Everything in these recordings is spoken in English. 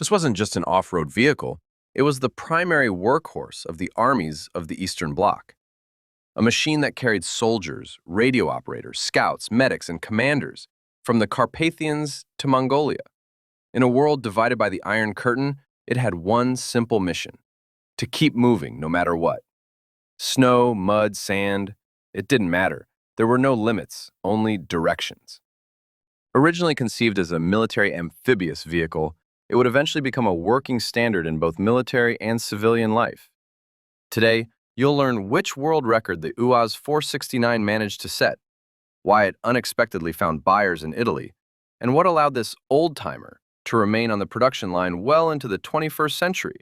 This wasn't just an off-road vehicle, it was the primary workhorse of the armies of the Eastern Bloc. A machine that carried soldiers, radio operators, scouts, medics, and commanders from the Carpathians to Mongolia. In a world divided by the Iron Curtain, it had one simple mission: to keep moving no matter what. Snow, mud, sand, it didn't matter. There were no limits, only directions. Originally conceived as a military amphibious vehicle, it would eventually become a working standard in both military and civilian life. Today, you'll learn which world record the UAZ-469 managed to set, why it unexpectedly found buyers in Italy, and what allowed this old-timer to remain on the production line well into the 21st century.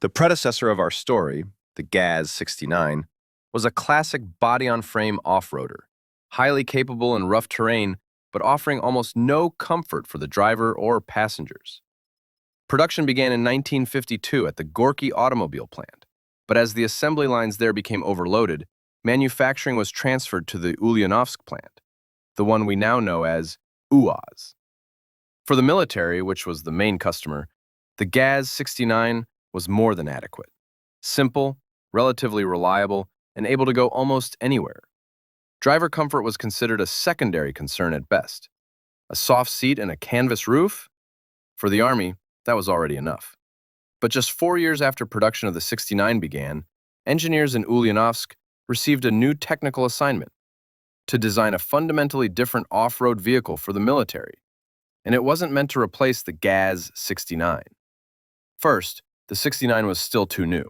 The predecessor of our story, the GAZ-sixty-nine, was a classic body-on-frame off-roader, highly capable in rough terrain, but offering almost no comfort for the driver or passengers. Production began in 1952 at the Gorky automobile plant, but as the assembly lines there became overloaded, manufacturing was transferred to the Ulyanovsk plant, the one we now know as UAZ. For the military, which was the main customer, the GAZ-sixty-nine was more than adequate. Simple, relatively reliable, and able to go almost anywhere. Driver comfort was considered a secondary concern at best. A soft seat and a canvas roof? For the Army, that was already enough. But just 4 years after production of the 69 began, engineers in Ulyanovsk received a new technical assignment: to design a fundamentally different off-road vehicle for the military. And it wasn't meant to replace the GAZ-sixty-nine. First, the 69 was still too new.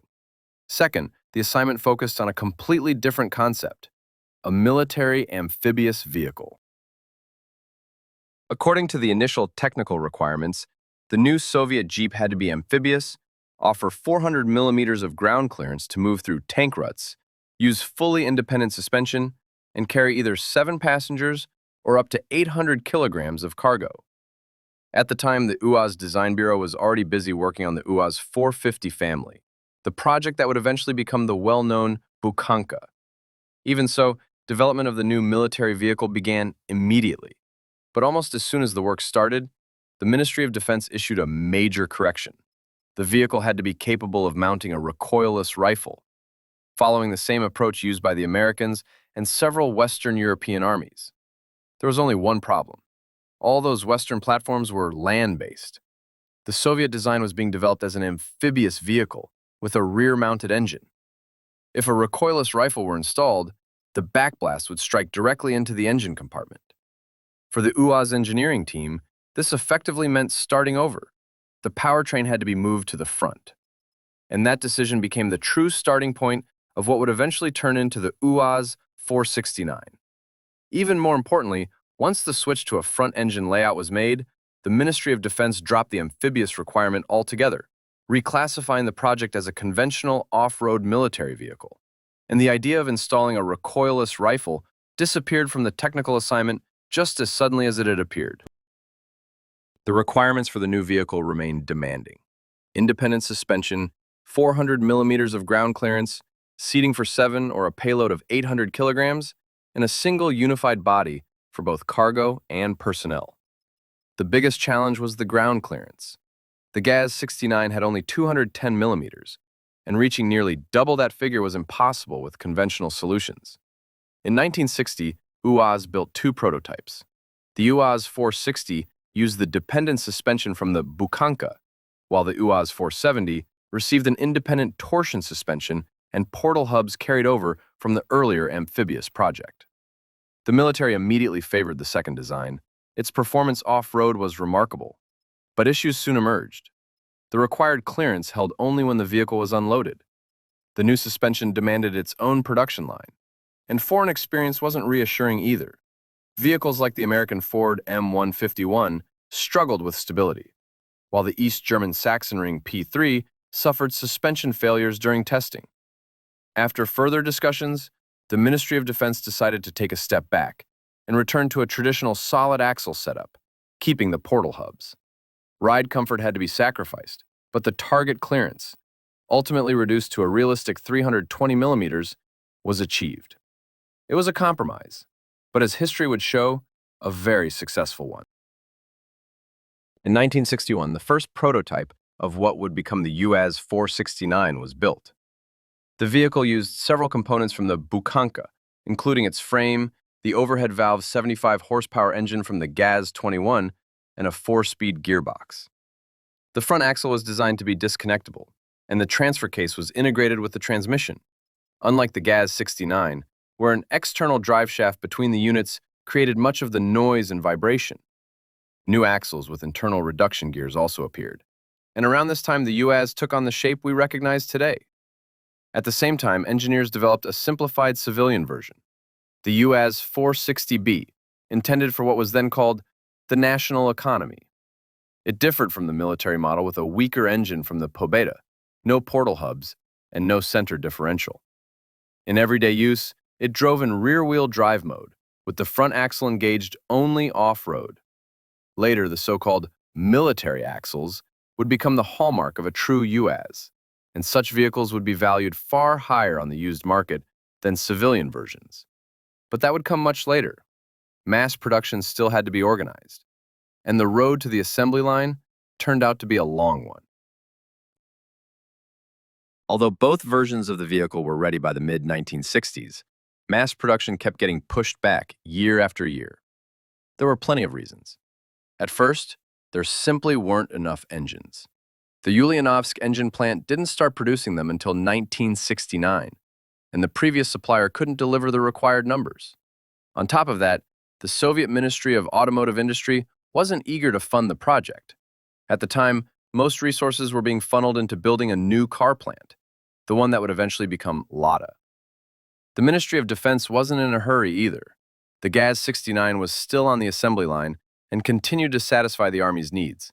Second, the assignment focused on a completely different concept: a military amphibious vehicle. According to the initial technical requirements, the new Soviet Jeep had to be amphibious, offer 400 millimeters of ground clearance to move through tank ruts, use fully independent suspension, and carry either 7 passengers or up to 800 kilograms of cargo. At the time, the UAZ Design Bureau was already busy working on the UAZ 450 family, the project that would eventually become the well-known Bukhanka. Even so, development of the new military vehicle began immediately. But almost as soon as the work started, the Ministry of Defense issued a major correction. The vehicle had to be capable of mounting a recoilless rifle, following the same approach used by the Americans and several Western European armies. There was only one problem. All those Western platforms were land-based. The Soviet design was being developed as an amphibious vehicle with a rear-mounted engine. If a recoilless rifle were installed, the backblast would strike directly into the engine compartment. For the UAZ engineering team, this effectively meant starting over. The powertrain had to be moved to the front. And that decision became the true starting point of what would eventually turn into the UAZ 469. Even more importantly, once the switch to a front engine layout was made, the Ministry of Defense dropped the amphibious requirement altogether, reclassifying the project as a conventional off-road military vehicle. And the idea of installing a recoilless rifle disappeared from the technical assignment just as suddenly as it had appeared. The requirements for the new vehicle remained demanding: independent suspension, 400 millimeters of ground clearance, seating for 7 or a payload of 800 kilograms, and a single unified body for both cargo and personnel. The biggest challenge was the ground clearance. The GAZ-69 had only 210 millimeters, and reaching nearly double that figure was impossible with conventional solutions. In 1960, UAZ built 2 prototypes. The UAZ 460 used the dependent suspension from the Bukhanka, while the UAZ 470 received an independent torsion suspension and portal hubs carried over from the earlier amphibious project. The military immediately favored the second design. Its performance off-road was remarkable, but issues soon emerged. The required clearance held only when the vehicle was unloaded. The new suspension demanded its own production line, and foreign experience wasn't reassuring either. Vehicles like the American Ford M151 struggled with stability, while the East German Sachsenring P3 suffered suspension failures during testing. After further discussions, the Ministry of Defense decided to take a step back and return to a traditional solid axle setup, keeping the portal hubs. Ride comfort had to be sacrificed, but the target clearance, ultimately reduced to a realistic 320 millimeters, was achieved. It was a compromise, but as history would show, a very successful one. In 1961, the first prototype of what would become the UAZ-469 was built. The vehicle used several components from the Bukanka, including its frame, the overhead valve 75 horsepower engine from the GAZ-21, and a 4-speed gearbox. The front axle was designed to be disconnectable, and the transfer case was integrated with the transmission, unlike the GAZ-69, where an external driveshaft between the units created much of the noise and vibration. New axles with internal reduction gears also appeared, and around this time the UAZ took on the shape we recognize today. At the same time, engineers developed a simplified civilian version, the UAZ-460B, intended for what was then called the national economy. It differed from the military model with a weaker engine from the Pobeda, no portal hubs, and no center differential. In everyday use, it drove in rear-wheel drive mode, with the front axle engaged only off-road. Later, the so-called military axles would become the hallmark of a true UAZ, and such vehicles would be valued far higher on the used market than civilian versions. But that would come much later. Mass production still had to be organized, and the road to the assembly line turned out to be a long one. Although both versions of the vehicle were ready by the mid-1960s, mass production kept getting pushed back year after year. There were plenty of reasons. At first, there simply weren't enough engines. The Ulyanovsk engine plant didn't start producing them until 1969, and the previous supplier couldn't deliver the required numbers. On top of that, the Soviet Ministry of Automotive Industry wasn't eager to fund the project. At the time, most resources were being funneled into building a new car plant, the one that would eventually become Lada. The Ministry of Defense wasn't in a hurry either. The GAZ-69 was still on the assembly line and continued to satisfy the Army's needs.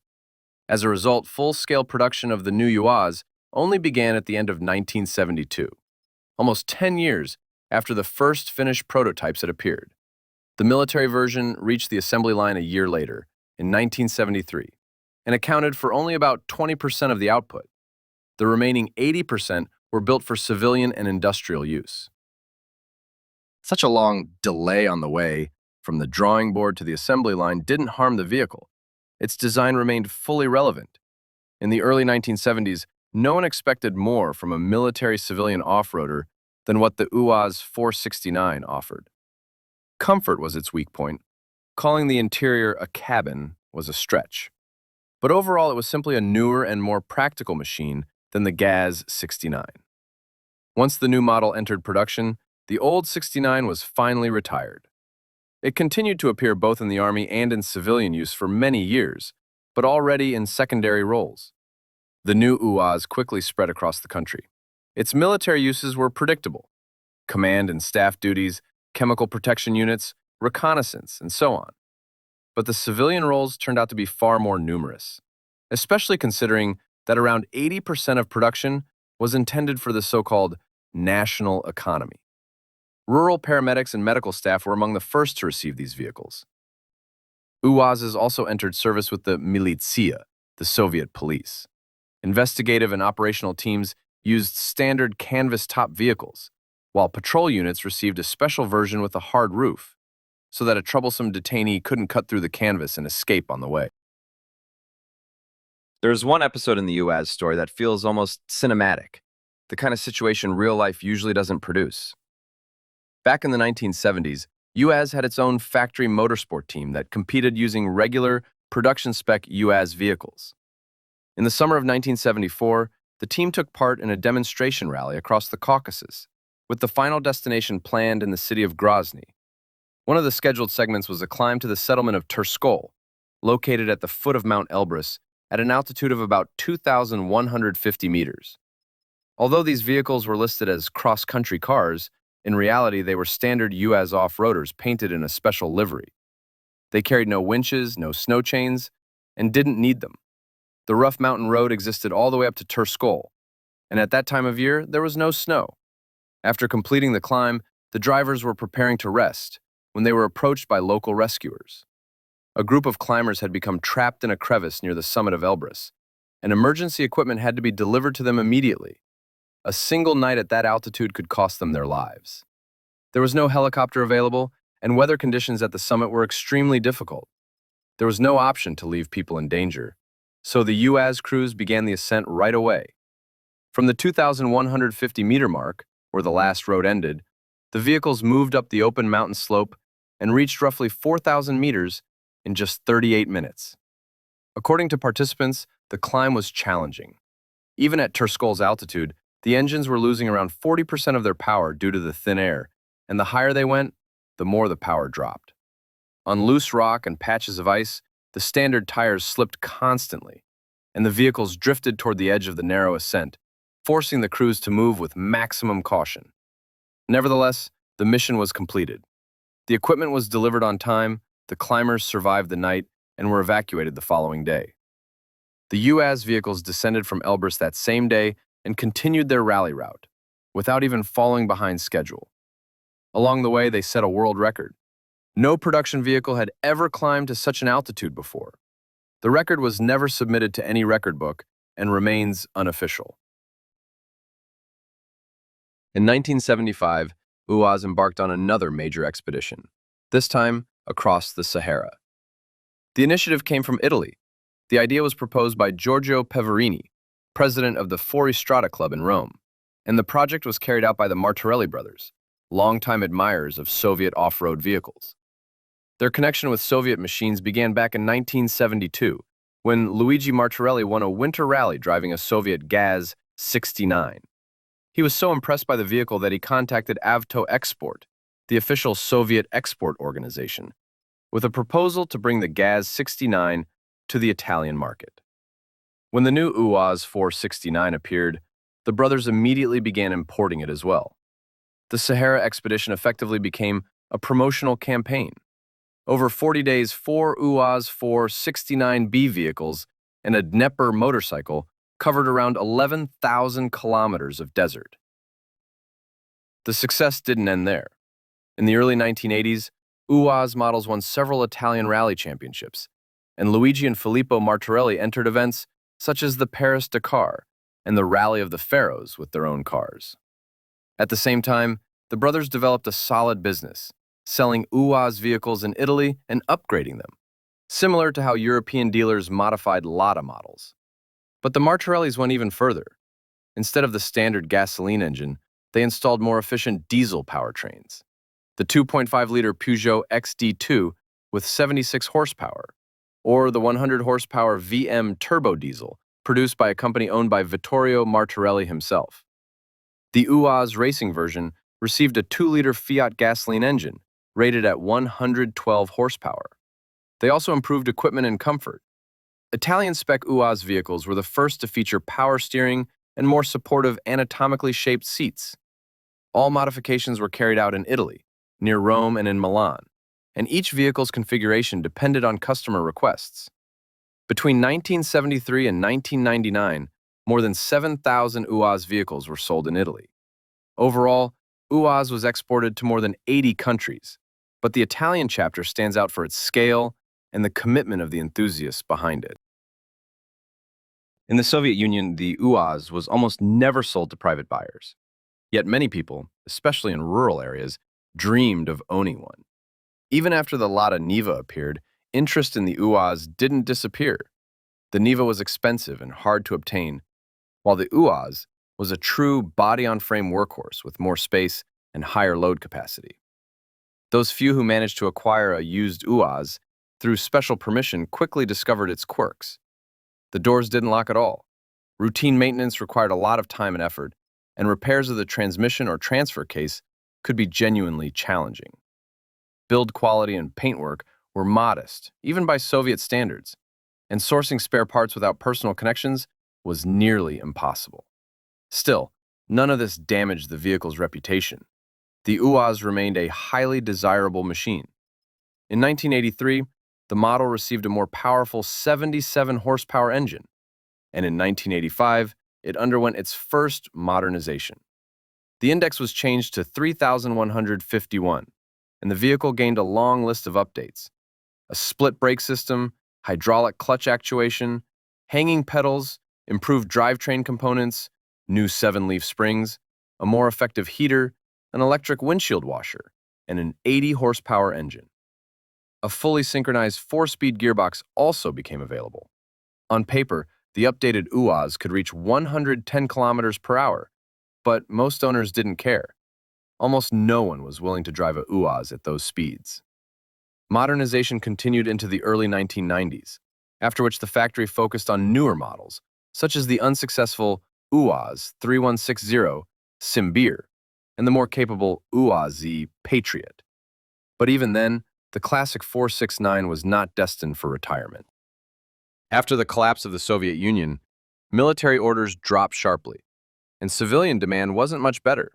As a result, full-scale production of the new UAZ only began at the end of 1972, almost 10 years after the first finished prototypes had appeared. The military version reached the assembly line a year later, in 1973, and accounted for only about 20% of the output. The remaining 80% were built for civilian and industrial use. Such a long delay on the way from the drawing board to the assembly line didn't harm the vehicle. Its design remained fully relevant. In the early 1970s, no one expected more from a military-civilian off-roader than what the UAZ-469 offered. Comfort was its weak point. Calling the interior a cabin was a stretch. But overall, it was simply a newer and more practical machine than the GAZ-69. Once the new model entered production, the old 69 was finally retired. It continued to appear both in the Army and in civilian use for many years, but already in secondary roles. The new UAZ quickly spread across the country. Its military uses were predictable: command and staff duties, chemical protection units, reconnaissance, and so on. But the civilian roles turned out to be far more numerous, especially considering that around 80% of production was intended for the so-called national economy. Rural paramedics and medical staff were among the first to receive these vehicles. UAZs also entered service with the Militia, the Soviet police. Investigative and operational teams used standard canvas-top vehicles, while patrol units received a special version with a hard roof, so that a troublesome detainee couldn't cut through the canvas and escape on the way. There's one episode in the UAZ story that feels almost cinematic, the kind of situation real life usually doesn't produce. Back in the 1970s, UAZ had its own factory motorsport team that competed using regular, production-spec UAZ vehicles. In the summer of 1974, the team took part in a demonstration rally across the Caucasus, with the final destination planned in the city of Grozny. One of the scheduled segments was a climb to the settlement of Terskol, located at the foot of Mount Elbrus at an altitude of about 2,150 meters. Although these vehicles were listed as cross-country cars, in reality, they were standard UAZ off-roaders painted in a special livery. They carried no winches, no snow chains, and didn't need them. The rough mountain road existed all the way up to Terskol, and at that time of year, there was no snow. After completing the climb, the drivers were preparing to rest when they were approached by local rescuers. A group of climbers had become trapped in a crevice near the summit of Elbrus, and emergency equipment had to be delivered to them immediately. A single night at that altitude could cost them their lives. There was no helicopter available, and weather conditions at the summit were extremely difficult. There was no option to leave people in danger, so the UAZ crews began the ascent right away. From the 2,150-meter mark, where the last road ended, the vehicles moved up the open mountain slope and reached roughly 4,000 meters in just 38 minutes. According to participants, the climb was challenging. Even at Tersköl's altitude, the engines were losing around 40% of their power due to the thin air, and the higher they went, the more the power dropped. On loose rock and patches of ice, the standard tires slipped constantly, and the vehicles drifted toward the edge of the narrow ascent, forcing the crews to move with maximum caution. Nevertheless, the mission was completed. The equipment was delivered on time, the climbers survived the night, and were evacuated the following day. The UAZ vehicles descended from Elbrus that same day and continued their rally route, without even falling behind schedule. Along the way, they set a world record. No production vehicle had ever climbed to such an altitude before. The record was never submitted to any record book and remains unofficial. In 1975, UAZ embarked on another major expedition, this time across the Sahara. The initiative came from Italy. The idea was proposed by Giorgio Peverini, president of the Fuoristrada Club in Rome, and the project was carried out by the Martorelli brothers, longtime admirers of Soviet off-road vehicles. Their connection with Soviet machines began back in 1972, when Luigi Martorelli won a winter rally driving a Soviet GAZ-69. He was so impressed by the vehicle that he contacted Avto Export, the official Soviet export organization, with a proposal to bring the GAZ-69 to the Italian market. When the new UAZ-469 appeared, the brothers immediately began importing it as well. The Sahara expedition effectively became a promotional campaign. Over 40 days, 4 UAZ-469B vehicles and a Dnieper motorcycle covered around 11,000 kilometers of desert. The success didn't end there. In the early 1980s, UAZ models won several Italian rally championships, and Luigi and Filippo Martorelli entered events such as the Paris-Dakar and the Rally of the Pharaohs with their own cars. At the same time, the brothers developed a solid business, selling UAZ vehicles in Italy and upgrading them, similar to how European dealers modified Lada models. But the Martorellis went even further. Instead of the standard gasoline engine, they installed more efficient diesel powertrains. The 2.5-liter Peugeot XD2 with 76 horsepower, or the 100-horsepower VM turbo diesel produced by a company owned by Vittorio Martorelli himself. The UAZ racing version received a 2-liter Fiat gasoline engine, rated at 112 horsepower. They also improved equipment and comfort. Italian-spec UAZ vehicles were the first to feature power steering and more supportive anatomically shaped seats. All modifications were carried out in Italy, near Rome and in Milan, and each vehicle's configuration depended on customer requests. Between 1973 and 1999, more than 7,000 UAZ vehicles were sold in Italy. Overall, UAZ was exported to more than 80 countries, but the Italian chapter stands out for its scale and the commitment of the enthusiasts behind it. In the Soviet Union, the UAZ was almost never sold to private buyers. Yet many people, especially in rural areas, dreamed of owning one. Even after the Lada Niva appeared, interest in the UAZ didn't disappear. The Niva was expensive and hard to obtain, while the UAZ was a true body-on-frame workhorse with more space and higher load capacity. Those few who managed to acquire a used UAZ through special permission quickly discovered its quirks. The doors didn't lock at all. Routine maintenance required a lot of time and effort, and repairs of the transmission or transfer case could be genuinely challenging. Build quality and paintwork were modest, even by Soviet standards, and sourcing spare parts without personal connections was nearly impossible. Still, none of this damaged the vehicle's reputation. The UAZ remained a highly desirable machine. In 1983, the model received a more powerful 77-horsepower engine, and in 1985, it underwent its first modernization. The index was changed to 3,151, and the vehicle gained a long list of updates: a split brake system, hydraulic clutch actuation, hanging pedals, improved drivetrain components, new 7-leaf springs, a more effective heater, an electric windshield washer, and an 80-horsepower engine. A fully synchronized 4-speed gearbox also became available. On paper, the updated UAZ could reach 110 kilometers per hour, but most owners didn't care. Almost no one was willing to drive a UAZ at those speeds. Modernization continued into the early 1990s, after which the factory focused on newer models, such as the unsuccessful UAZ-3160 Simbir and the more capable UAZ Patriot. But even then, the classic 469 was not destined for retirement. After the collapse of the Soviet Union, military orders dropped sharply, and civilian demand wasn't much better.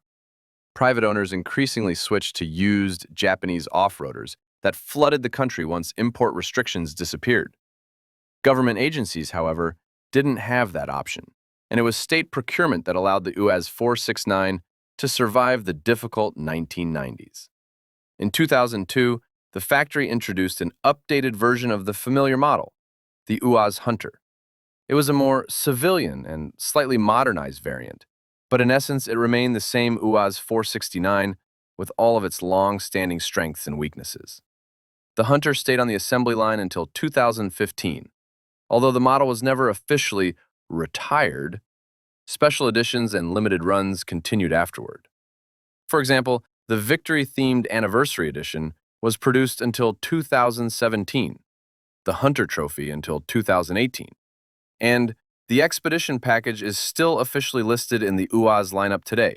Private owners increasingly switched to used Japanese off-roaders that flooded the country once import restrictions disappeared. Government agencies, however, didn't have that option, and it was state procurement that allowed the UAZ-469 to survive the difficult 1990s. In 2002, the factory introduced an updated version of the familiar model, the UAZ Hunter. It was a more civilian and slightly modernized variant, but in essence it remained the same UAZ-469 with all of its long-standing strengths and weaknesses. The Hunter stayed on the assembly line until 2015. Although the model was never officially retired, special editions and limited runs continued afterward. For example, the Victory-themed Anniversary Edition was produced until 2017, the Hunter Trophy until 2018, and the Expedition package is still officially listed in the UAZ lineup today,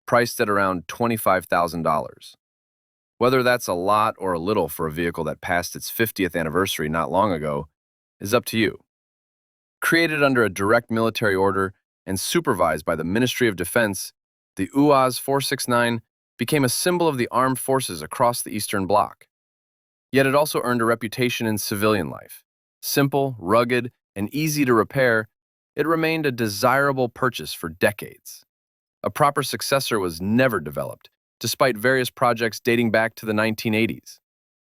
priced at around $25,000. Whether that's a lot or a little for a vehicle that passed its 50th anniversary not long ago is up to you. Created under a direct military order and supervised by the Ministry of Defense, the UAZ-469 became a symbol of the armed forces across the Eastern Bloc. Yet it also earned a reputation in civilian life. Simple, rugged, and easy to repair, it remained a desirable purchase for decades. A proper successor was never developed, despite various projects dating back to the 1980s.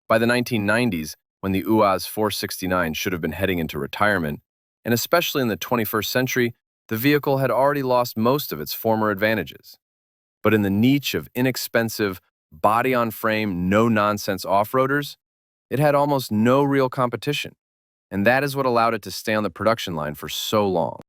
By the 1990s, when the UAZ-469 should have been heading into retirement, and especially in the 21st century, the vehicle had already lost most of its former advantages. But in the niche of inexpensive, body-on-frame, no-nonsense off-roaders, it had almost no real competition, and that is what allowed it to stay on the production line for so long.